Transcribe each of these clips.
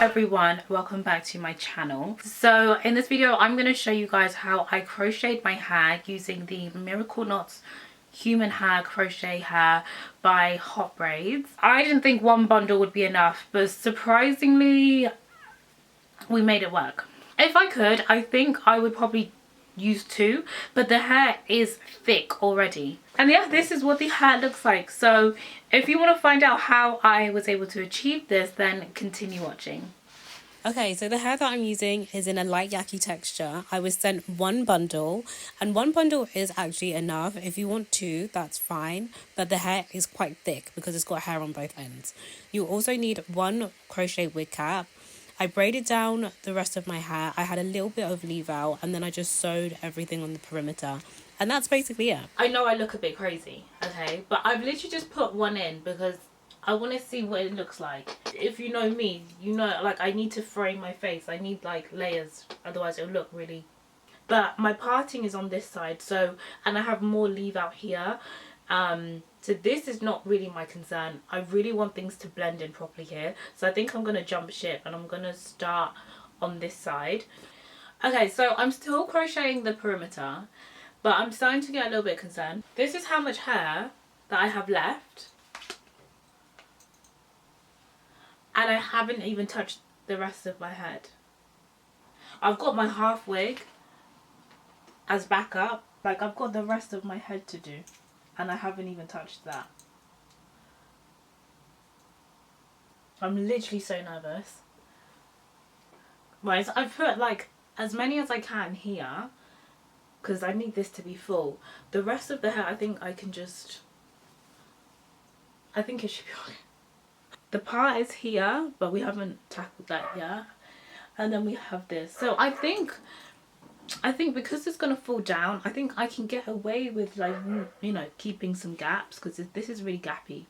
everyone, welcome back to my channel. So in this video I'm going to show you guys how I crocheted my hair using the Miracle Knots human hair crochet hair by HOTBRAIDS. I didn't think one bundle would be enough, but surprisingly we made it work. If I could, I think I would probably use two, but the hair is thick already. And yeah, this is what the hair looks like. So if you want to find out how I was able to achieve this, then continue watching. Okay, so the hair that I'm using is in a light yaki texture. I was sent one bundle, and one bundle is actually enough. If you want two, that's fine, but the hair is quite thick because it's got hair on both ends. You also need one crochet wig cap. I braided down the rest of my hair. I had a little bit of leave out, and then I just sewed everything on the perimeter. And that's basically it. I know I look a bit crazy, okay? But I've literally just put one in because I want to see what it looks like. If you know me, you know, like, I need to frame my face. I need, like, layers. Otherwise, it'll look really... But my parting is on this side, so... And I have more leave out here. So this is not really my concern. I really want things to blend in properly here. So I think I'm going to jump ship and I'm going to start on this side. Okay, so I'm still crocheting the perimeter, but I'm starting to get a little bit concerned. This is how much hair that I have left. And I haven't even touched the rest of my head. I've got my half wig as backup. Like, I've got the rest of my head to do. And I haven't even touched that. I'm literally so nervous. Right, so I've put like as many as I can here, because I need this to be full. The rest of the hair, I think I can just... I think it should be okay. The part is here, but we haven't tackled that yet. And then we have this. So I think because it's going to fall down, I think I can get away with, like, you know, keeping some gaps, because this is really gappy.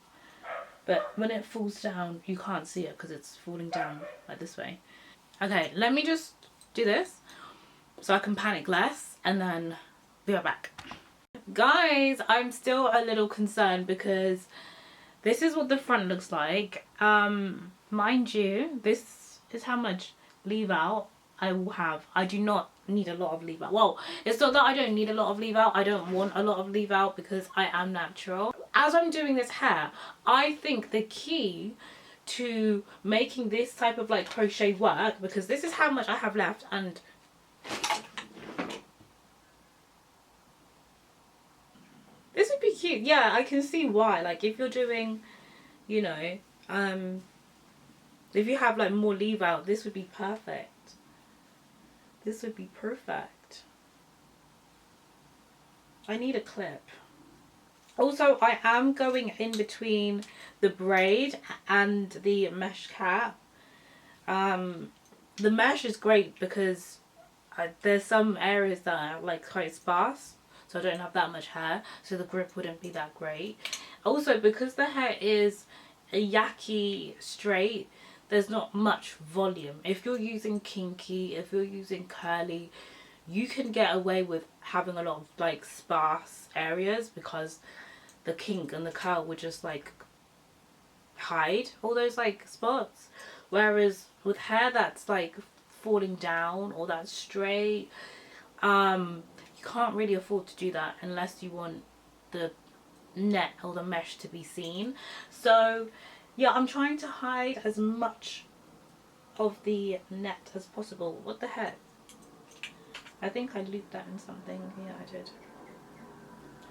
But when it falls down, you can't see it because it's falling down like this way. Okay, let me just do this so I can panic less, and then be right back. Guys, I'm still a little concerned because this is what the front looks like. Mind you, this is how much leave out I will have. I do not need a lot of leave out. Well, it's not that I don't need a lot of leave out. I don't want a lot of leave out because I am natural. As I'm doing this hair, I think the key to making this type of like crochet work, because this is how much I have left, and this would be cute. Yeah, I can see why. Like, if you're doing, you know, if you have like more leave out, this would be perfect. This would be perfect. I need a clip. Also, I am going in between the braid and the mesh cap. The mesh is great because there's some areas that are like quite sparse, so I don't have that much hair, so the grip wouldn't be that great. Also, because the hair is a yaki straight, there's not much volume. If you're using kinky, if you're using curly, you can get away with having a lot of like sparse areas because the kink and the curl would just like hide all those like spots. Whereas with hair that's like falling down or that's straight, you can't really afford to do that unless you want the net or the mesh to be seen. So yeah, I'm trying to hide as much of the net as possible. What the heck? I think I looped that in something. Yeah, I did.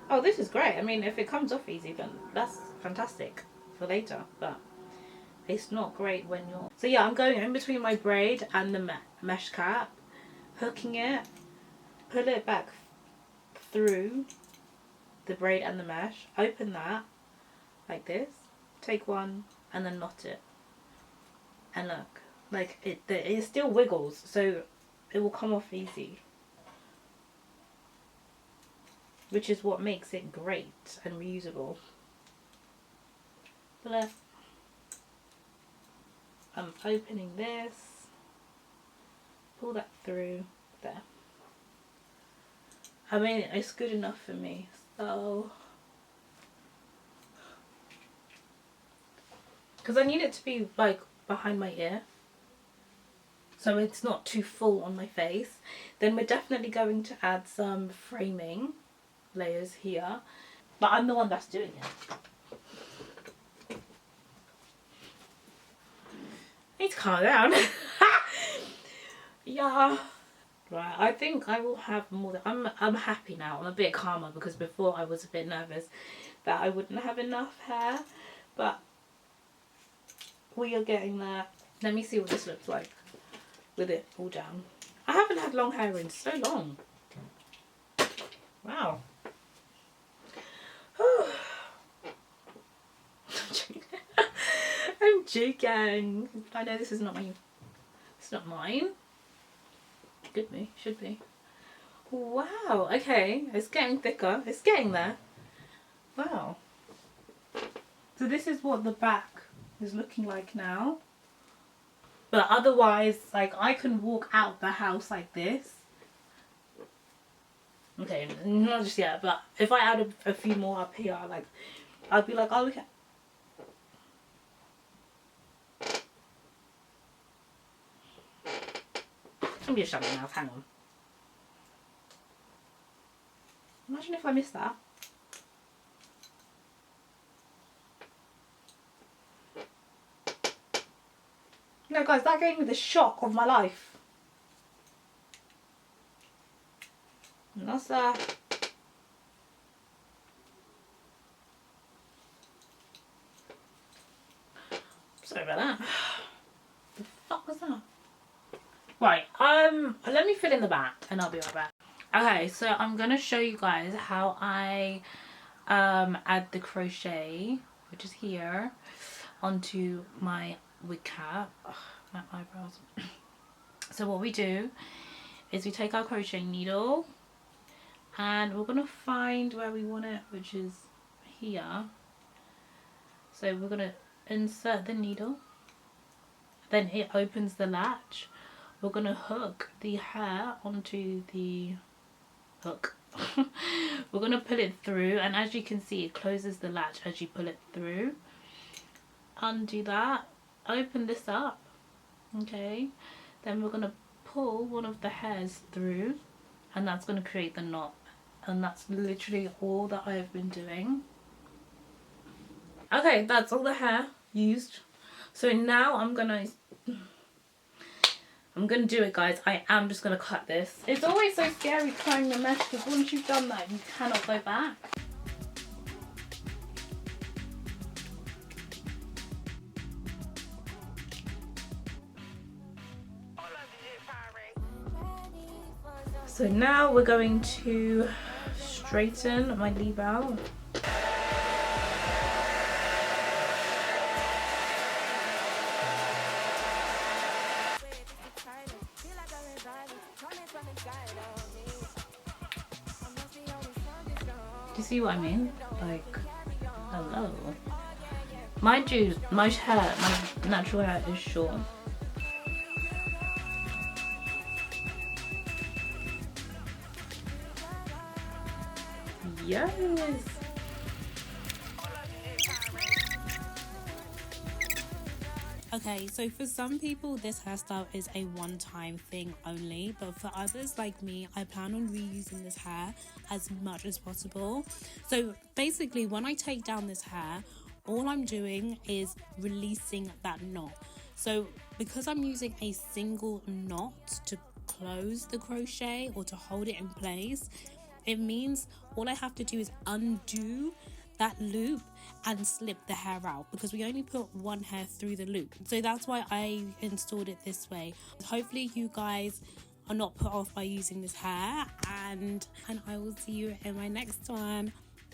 Oh, this is great. I mean, if it comes off easy, then that's fantastic for later. But it's not great when you're... So yeah, I'm going in between my braid and the mesh cap, hooking it, pull it back through the braid and the mesh, open that like this, take one, and then knot it. And look, like it still wiggles, so it will come off easy, which is what makes it great and reusable. But I'm opening this, pull that through there. I mean, it's good enough for me, so... Because I need it to be like behind my ear. so it's not too full on my face. Then we're definitely going to add some framing layers here, but I'm the one that's doing it. I need to calm down. Yeah. Right, I think I will have more than, I'm happy now. I'm a bit calmer because before I was a bit nervous that I wouldn't have enough hair, but we are getting there. Let me see what this looks like with it all down. I haven't had long hair in so long. Wow. I'm joking. I know this is not mine. It's not mine. Could be, should be. Wow, okay. It's getting thicker. It's getting there. Wow. So this is what the back is looking like now. But otherwise, like, I can walk out the house like this. Okay, not just yet, but if I add a few more up here, like, I'll be like, oh, okay. I'm just shut my mouth, hang on. Imagine if I missed that. No guys, that gave me the shock of my life. And that's sorry about that. The fuck was that? Right, let me fill in the back and I'll be right back. Okay, so I'm gonna show you guys how I add the crochet, which is here, onto my wig cap. Ugh, my eyebrows. So what we do is we take our crochet needle and we're gonna find where we want it, which is here. So we're gonna insert the needle, then it opens the latch. We're gonna hook the hair onto the hook. We're gonna pull it through, and as you can see, it closes the latch as you pull it through. Undo that, open this up, okay, then we're gonna pull one of the hairs through, and that's gonna create the knot. And that's literally all that I've been doing. Okay, that's all the hair used. So now I'm gonna do it, guys. I am just gonna cut this. It's always so scary trying the mesh because once you've done that, you cannot go back. So now we're going to straighten my leave out. Do you see what I mean? Like, hello. Mind you, my natural hair is short. Yes. Okay, so for some people this hairstyle is a one-time thing only, but for others like me, I plan on reusing this hair as much as possible. So basically, when I take down this hair, all I'm doing is releasing that knot. So because I'm using a single knot to close the crochet or to hold it in place, it means all I have to do is undo that loop and slip the hair out, because we only put one hair through the loop. So that's why I installed it this way. Hopefully you guys are not put off by using this hair, and I will see you in my next one.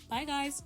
Bye guys.